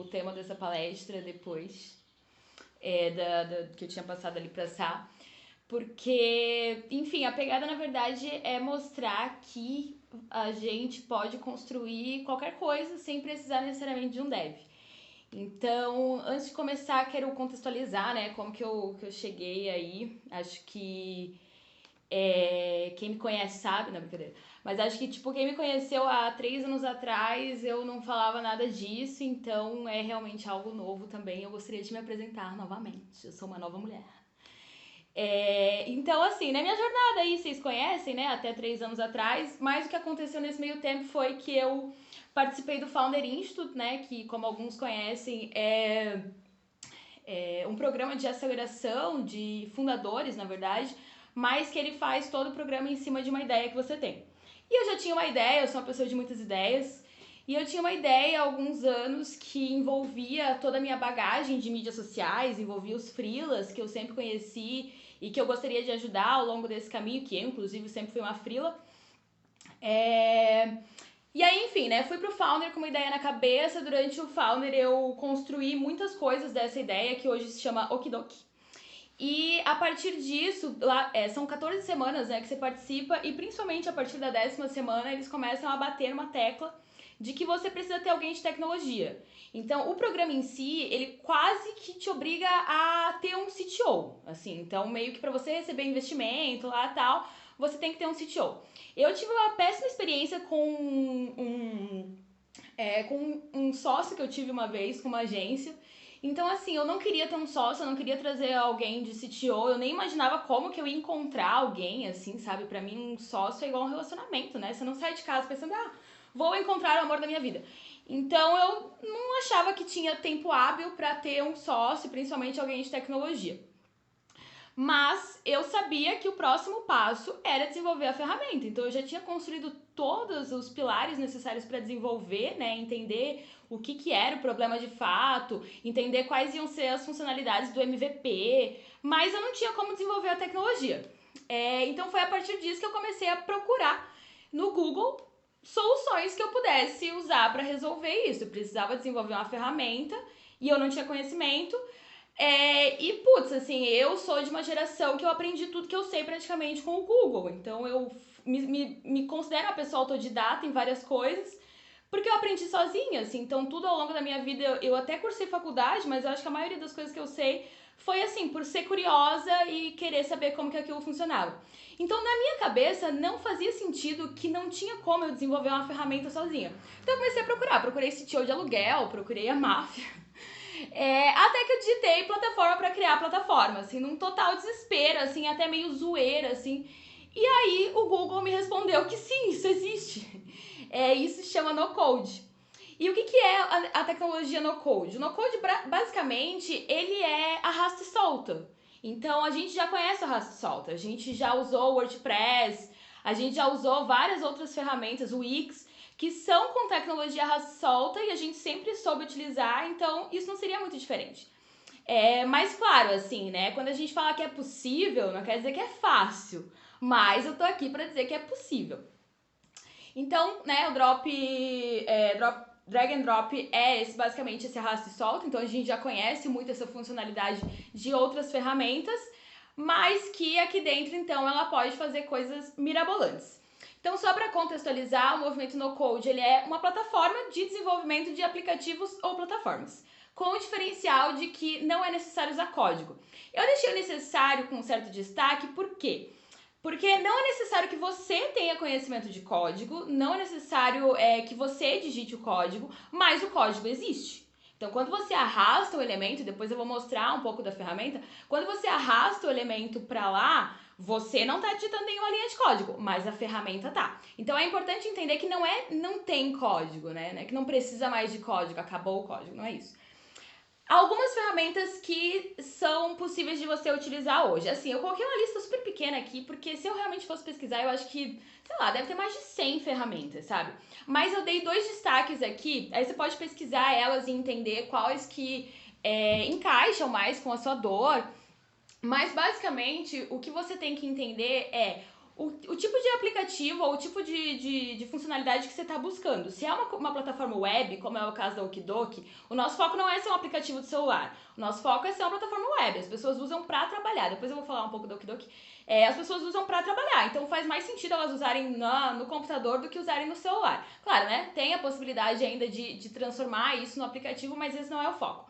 tema dessa palestra depois que eu tinha passado ali pra Sá. Porque, enfim, a pegada na verdade é mostrar que a gente pode construir qualquer coisa sem precisar necessariamente de um dev. Então, antes de começar, quero contextualizar, né, como que eu cheguei aí. Acho que quem me conhece sabe, não, brincadeira. Mas acho que, tipo, quem me conheceu há 3 anos atrás, eu não falava nada disso, então é realmente algo novo também. Eu gostaria de me apresentar novamente. Eu sou uma nova mulher. Então, assim, na minha jornada aí, vocês conhecem, né, até 3 anos atrás, mas o que aconteceu nesse meio tempo foi que eu participei do Founder Institute, né, que, como alguns conhecem, é um programa de aceleração de fundadores, na verdade, mas que ele faz todo o programa em cima de uma ideia que você tem. E eu já tinha uma ideia, eu sou uma pessoa de muitas ideias, e eu tinha uma ideia há alguns anos que envolvia toda a minha bagagem de mídias sociais, envolvia os freelas que eu sempre conheci e que eu gostaria de ajudar ao longo desse caminho, que eu, inclusive, sempre fui uma freela. E aí, enfim, né, fui pro Founder com uma ideia na cabeça. Durante o Founder eu construí muitas coisas dessa ideia, que hoje se chama Okidoki. E a partir disso, lá, são 14 semanas, né, que você participa, e principalmente a partir da 10ª semana eles começam a bater uma tecla de que você precisa ter alguém de tecnologia. Então, o programa em si, ele quase que te obriga a ter um CTO, assim. Então, meio que para você receber investimento lá e tal, você tem que ter um CTO. Eu tive uma péssima experiência com um sócio que eu tive uma vez, com uma agência. Então, assim, eu não queria ter um sócio, eu não queria trazer alguém de CTO, eu nem imaginava como que eu ia encontrar alguém, assim, sabe? Pra mim, um sócio é igual um relacionamento, né? Você não sai de casa pensando, vou encontrar o amor da minha vida. Então, eu não achava que tinha tempo hábil pra ter um sócio, principalmente alguém de tecnologia. Mas eu sabia que o próximo passo era desenvolver a ferramenta. Então eu já tinha construído todos os pilares necessários para desenvolver, né? Entender o que era o problema de fato, entender quais iam ser as funcionalidades do MVP, mas eu não tinha como desenvolver a tecnologia. Então foi a partir disso que eu comecei a procurar no Google soluções que eu pudesse usar para resolver isso. Eu precisava desenvolver uma ferramenta e eu não tinha conhecimento. E, putz, assim, eu sou de uma geração que eu aprendi tudo que eu sei praticamente com o Google. Então, eu me considero uma pessoa autodidata em várias coisas, porque eu aprendi sozinha, assim. Então, tudo ao longo da minha vida, eu até cursei faculdade, mas eu acho que a maioria das coisas que eu sei foi, assim, por ser curiosa e querer saber como que aquilo funcionava. Então, na minha cabeça, não fazia sentido que não tinha como eu desenvolver uma ferramenta sozinha. Então, eu comecei a procurar. Procurei CTO de aluguel, procurei a máfia. Até que eu digitei plataforma para criar plataforma, assim, num total desespero, assim, até meio zoeira, assim. E aí o Google me respondeu que sim, isso existe. Isso se chama no-code. E o que é a tecnologia no-code? O no-code, basicamente, ele é arrasta e solta. Então, a gente já conhece o arrasta e solta. A gente já usou o WordPress, a gente já usou várias outras ferramentas, o Wix, que são com tecnologia solta e a gente sempre soube utilizar, então isso não seria muito diferente. Mas claro, assim, né, quando a gente fala que é possível, não quer dizer que é fácil, mas eu tô aqui para dizer que é possível. Então, né, o drag and drop basicamente esse arrasta e solta, então a gente já conhece muito essa funcionalidade de outras ferramentas, mas que aqui dentro, então, ela pode fazer coisas mirabolantes. Então, só para contextualizar, o movimento no-code ele é uma plataforma de desenvolvimento de aplicativos ou plataformas, com o diferencial de que não é necessário usar código. Eu deixei o necessário com um certo destaque, por quê? Porque não é necessário que você tenha conhecimento de código, não é necessário que você digite o código, mas o código existe. Então, quando você arrasta o elemento, depois eu vou mostrar um pouco da ferramenta, quando você arrasta o elemento para lá, você não está digitando nenhuma linha de código, mas a ferramenta tá. Então, é importante entender que não tem código, né? Que não precisa mais de código, acabou o código, não é isso. Algumas ferramentas que são possíveis de você utilizar hoje. Assim, eu coloquei uma lista super pequena aqui, porque se eu realmente fosse pesquisar, eu acho que, sei lá, deve ter mais de 100 ferramentas, sabe? Mas eu dei 2 destaques aqui, aí você pode pesquisar elas e entender quais que encaixam mais com a sua dor. Mas, basicamente, o que você tem que entender é o tipo de aplicativo ou o tipo de funcionalidade que você está buscando. Se é uma plataforma web, como é o caso da Okidoki, o nosso foco não é ser um aplicativo de celular. O nosso foco é ser uma plataforma web. As pessoas usam para trabalhar. Depois eu vou falar um pouco da Okidoki. As pessoas usam para trabalhar. Então faz mais sentido elas usarem no computador do que usarem no celular. Claro, né? Tem a possibilidade ainda de transformar isso no aplicativo, mas esse não é o foco.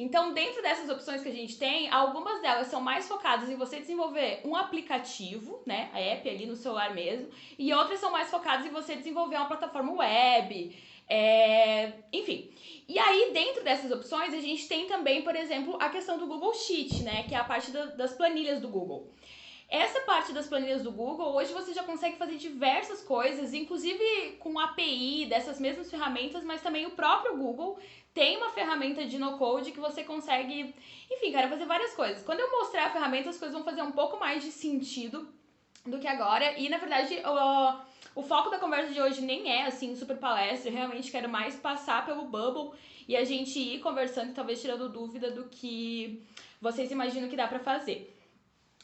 Então, dentro dessas opções que a gente tem, algumas delas são mais focadas em você desenvolver um aplicativo, né, a app ali no celular mesmo, e outras são mais focadas em você desenvolver uma plataforma web, enfim. E aí, dentro dessas opções, a gente tem também, por exemplo, a questão do Google Sheet, né, que é a parte das planilhas do Google. Essa parte das planilhas do Google, hoje você já consegue fazer diversas coisas, inclusive com API dessas mesmas ferramentas, mas também o próprio Google tem uma ferramenta de no-code que você consegue, enfim, cara, fazer várias coisas. Quando eu mostrar a ferramenta, as coisas vão fazer um pouco mais de sentido do que agora. E, na verdade, o foco da conversa de hoje nem é, assim, super palestra. Eu realmente quero mais passar pelo Bubble e a gente ir conversando e talvez tirando dúvida do que vocês imaginam que dá pra fazer.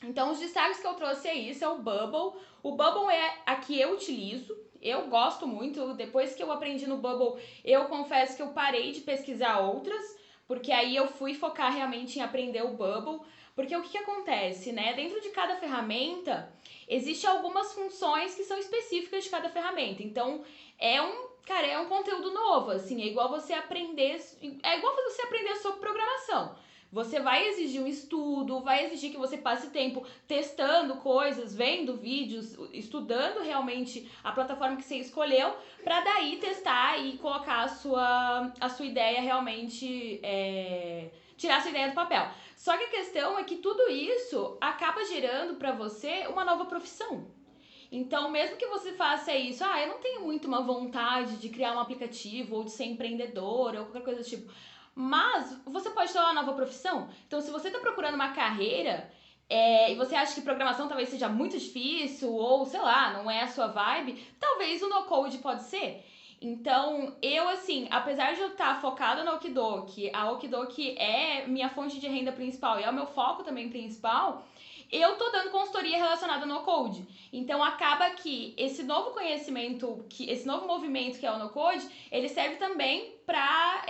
Então, os destaques que eu trouxe é isso, é o Bubble. O Bubble é a que eu utilizo, eu gosto muito. Depois que eu aprendi no Bubble, eu confesso que eu parei de pesquisar outras, porque aí eu fui focar realmente em aprender o Bubble. Porque o que acontece, né? Dentro de cada ferramenta, existem algumas funções que são específicas de cada ferramenta. Então, é um conteúdo novo, assim, é igual você aprender sobre programação. Você vai exigir um estudo, vai exigir que você passe tempo testando coisas, vendo vídeos, estudando realmente a plataforma que você escolheu, para daí testar e colocar a sua ideia realmente, tirar a sua ideia do papel. Só que a questão é que tudo isso acaba gerando para você uma nova profissão. Então, mesmo que você faça isso, eu não tenho muito uma vontade de criar um aplicativo ou de ser empreendedora ou qualquer coisa do tipo. Mas você pode ter uma nova profissão. Então, se você está procurando uma carreira e você acha que programação talvez seja muito difícil ou, sei lá, não é a sua vibe, talvez o no-code pode ser. Então, eu, assim, apesar de eu estar focada no Okidoki, a Okidoki é minha fonte de renda principal e é o meu foco também principal, eu tô dando consultoria relacionada no code. Então acaba que esse novo conhecimento, esse novo movimento que é o no code, ele serve também pra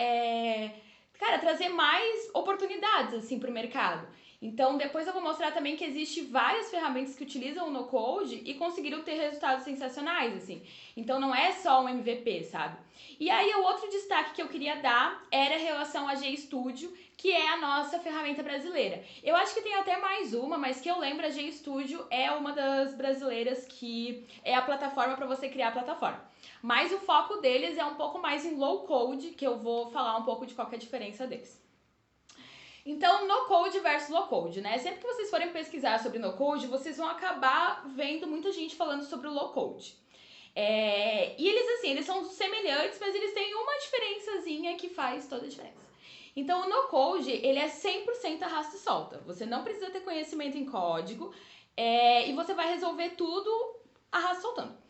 trazer mais oportunidades assim pro mercado. Então depois eu vou mostrar também que existe várias ferramentas que utilizam o no code e conseguiram ter resultados sensacionais, assim. Então não é só um MVP, sabe? E aí o outro destaque que eu queria dar era em relação a GStudio, que é a nossa ferramenta brasileira. Eu acho que tem até mais uma, mas que eu lembro, a GStudio é uma das brasileiras que é a plataforma para você criar a plataforma. Mas o foco deles é um pouco mais em low code, que eu vou falar um pouco de qual que é a diferença deles. Então, no code versus low code, né? Sempre que vocês forem pesquisar sobre no code, vocês vão acabar vendo muita gente falando sobre o low code. E eles, assim, eles são semelhantes, mas eles têm uma diferençazinha que faz toda a diferença. Então, o no-code, ele é 100% arrasta e solta. Você não precisa ter conhecimento em código e você vai resolver tudo arrasta soltando.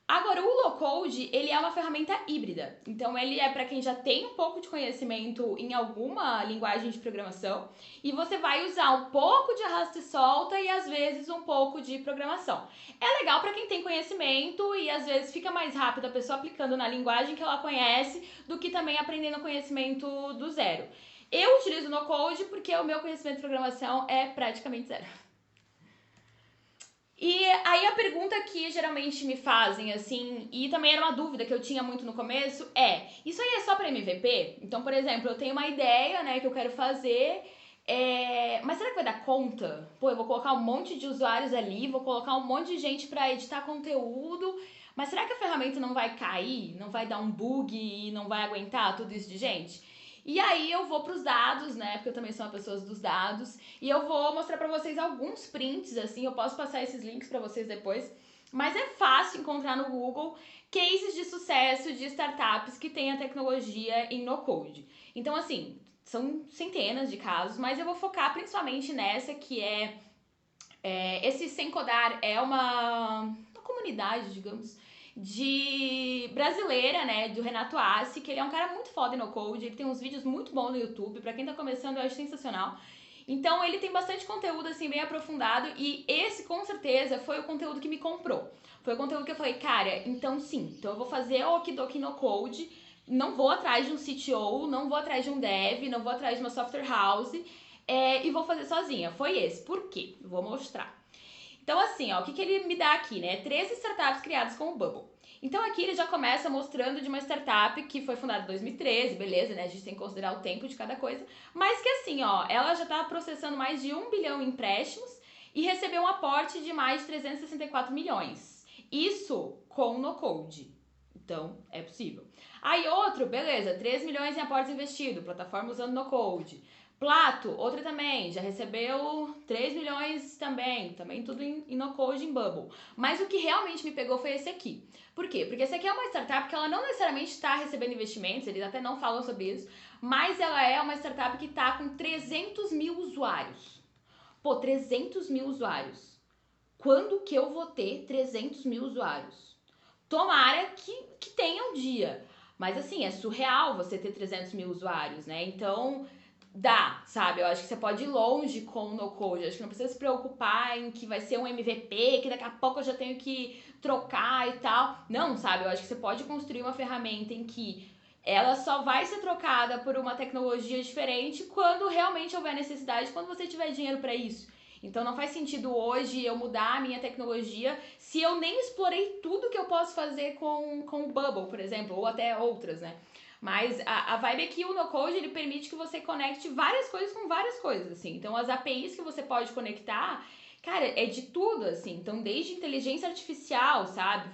Agora, o low-code, ele é uma ferramenta híbrida. Então, ele é para quem já tem um pouco de conhecimento em alguma linguagem de programação e você vai usar um pouco de arrasta e solta e, às vezes, um pouco de programação. É legal para quem tem conhecimento e, às vezes, fica mais rápido a pessoa aplicando na linguagem que ela conhece do que também aprendendo conhecimento do zero. Eu utilizo o no-code porque o meu conhecimento de programação é praticamente zero. E aí a pergunta que geralmente me fazem, assim, e também era uma dúvida que eu tinha muito no começo, isso aí é só para MVP? Então, por exemplo, eu tenho uma ideia, né, que eu quero fazer, mas será que vai dar conta? Pô, eu vou colocar um monte de usuários ali, vou colocar um monte de gente para editar conteúdo, mas será que a ferramenta não vai cair? Não vai dar um bug e não vai aguentar tudo isso de gente? E aí eu vou pros dados, né, porque eu também sou uma pessoa dos dados, e eu vou mostrar pra vocês alguns prints, assim, eu posso passar esses links pra vocês depois, mas é fácil encontrar no Google cases de sucesso de startups que têm a tecnologia em no-code. Então, assim, são centenas de casos, mas eu vou focar principalmente nessa que esse Sem Codar é uma comunidade, digamos, de brasileira, né, do Renato Assi, que ele é um cara muito foda no code, ele tem uns vídeos muito bons no YouTube, pra quem tá começando eu acho sensacional. Então ele tem bastante conteúdo assim bem aprofundado e esse com certeza foi o conteúdo que me comprou. Foi o conteúdo que eu falei, cara, então sim, então eu vou fazer o Okidoki no Code, não vou atrás de um CTO, não vou atrás de um dev, não vou atrás de uma software house e vou fazer sozinha. Foi esse. Por quê? Eu vou mostrar. Então assim, ó, o que ele me dá aqui, né? 13 startups criadas com o Bubble. Então aqui ele já começa mostrando de uma startup que foi fundada em 2013, beleza, né? A gente tem que considerar o tempo de cada coisa. Mas que assim, ó, ela já tá processando mais de 1 bilhão em empréstimos e recebeu um aporte de mais de 364 milhões. Isso com no Code. Então, é possível. Aí outro, beleza, 3 milhões em aportes investidos, plataforma usando no Code. Plato, outra também, já recebeu 3 milhões também tudo em no Code, em Bubble. Mas o que realmente me pegou foi esse aqui. Por quê? Porque esse aqui é uma startup que ela não necessariamente está recebendo investimentos, eles até não falam sobre isso, mas ela é uma startup que está com 300 mil usuários. Pô, 300 mil usuários. Quando que eu vou ter 300 mil usuários? Tomara que tenha um dia. Mas assim, é surreal você ter 300 mil usuários, né? Então, dá, sabe? Eu acho que você pode ir longe com o no-code. Acho que não precisa se preocupar em que vai ser um MVP, que daqui a pouco eu já tenho que trocar e tal. Não, sabe? Eu acho que você pode construir uma ferramenta em que ela só vai ser trocada por uma tecnologia diferente quando realmente houver necessidade, quando você tiver dinheiro para isso. Então não faz sentido hoje eu mudar a minha tecnologia se eu nem explorei tudo que eu posso fazer com o Bubble, por exemplo, ou até outras, né? Mas a vibe é que o no-code, ele permite que você conecte várias coisas com várias coisas, assim. Então as APIs que você pode conectar, cara, é de tudo, assim. Então desde inteligência artificial, sabe?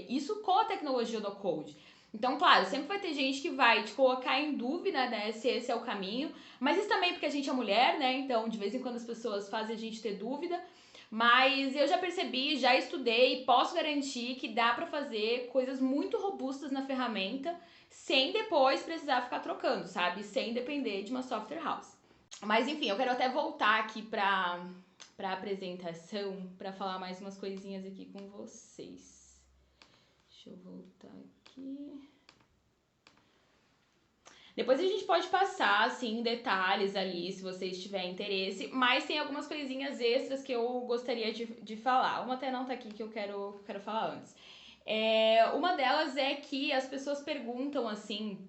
Isso com a tecnologia no-code. Então, claro, sempre vai ter gente que vai te colocar em dúvida, né, se esse é o caminho. Mas isso também porque a gente é mulher, né? Então, de vez em quando as pessoas fazem a gente ter dúvida. Mas eu já percebi, já estudei, posso garantir que dá pra fazer coisas muito robustas na ferramenta sem depois precisar ficar trocando, sabe? Sem depender de uma software house. Mas enfim, eu quero até voltar aqui pra apresentação, pra falar mais umas coisinhas aqui com vocês. Deixa eu voltar aqui. Depois a gente pode passar, assim, detalhes ali, se vocês tiverem interesse, mas tem algumas coisinhas extras que eu gostaria de falar. Uma até não tá aqui que eu quero falar antes. Uma delas é que as pessoas perguntam, assim,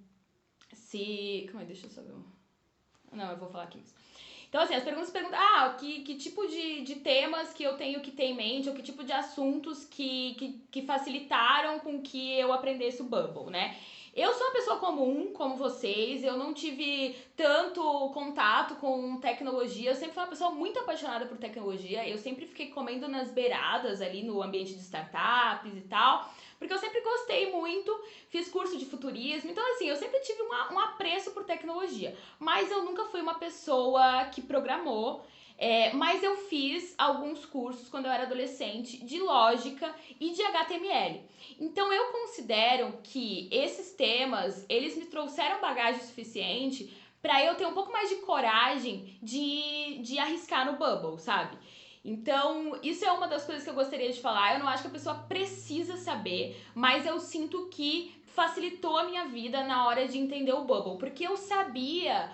se... Calma aí, deixa eu só ver. Não, eu vou falar aqui mesmo. Então, assim, as perguntas perguntam, que tipo de temas que eu tenho que ter em mente, ou que tipo de assuntos que facilitaram com que eu aprendesse o Bubble, né? Eu sou uma pessoa comum, como vocês, eu não tive tanto contato com tecnologia, eu sempre fui uma pessoa muito apaixonada por tecnologia, eu sempre fiquei comendo nas beiradas ali no ambiente de startups e tal, porque eu sempre gostei muito, fiz curso de futurismo, então assim, eu sempre tive um apreço por tecnologia, mas eu nunca fui uma pessoa que programou, mas eu fiz alguns cursos quando eu era adolescente de lógica e de HTML. Então eu considero que esses temas, eles me trouxeram bagagem suficiente para eu ter um pouco mais de coragem de arriscar no Bubble, sabe? Então, isso é uma das coisas que eu gostaria de falar. Eu não acho que a pessoa precisa saber, mas eu sinto que facilitou a minha vida na hora de entender o Bubble, porque eu sabia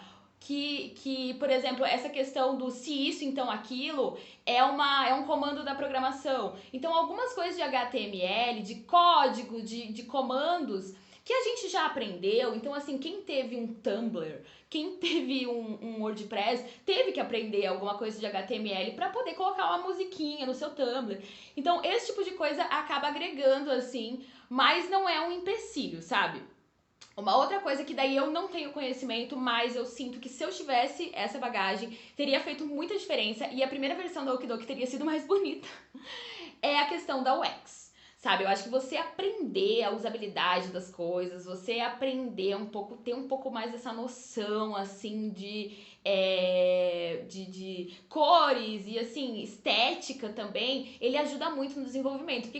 por exemplo, essa questão do se isso, então aquilo, é um comando da programação. Então, algumas coisas de HTML, de código, de comandos, que a gente já aprendeu. Então, assim, quem teve um Tumblr, quem teve um WordPress, teve que aprender alguma coisa de HTML para poder colocar uma musiquinha no seu Tumblr. Então, esse tipo de coisa acaba agregando, assim, mas não é um empecilho, sabe? Uma outra coisa que daí eu não tenho conhecimento, mas eu sinto que se eu tivesse essa bagagem, teria feito muita diferença e a primeira versão da Okidoki teria sido mais bonita, é a questão da UX. Sabe, eu acho que você aprender a usabilidade das coisas, você aprender um pouco, ter um pouco mais dessa noção, assim, de cores e, assim, estética também, ele ajuda muito no desenvolvimento. Porque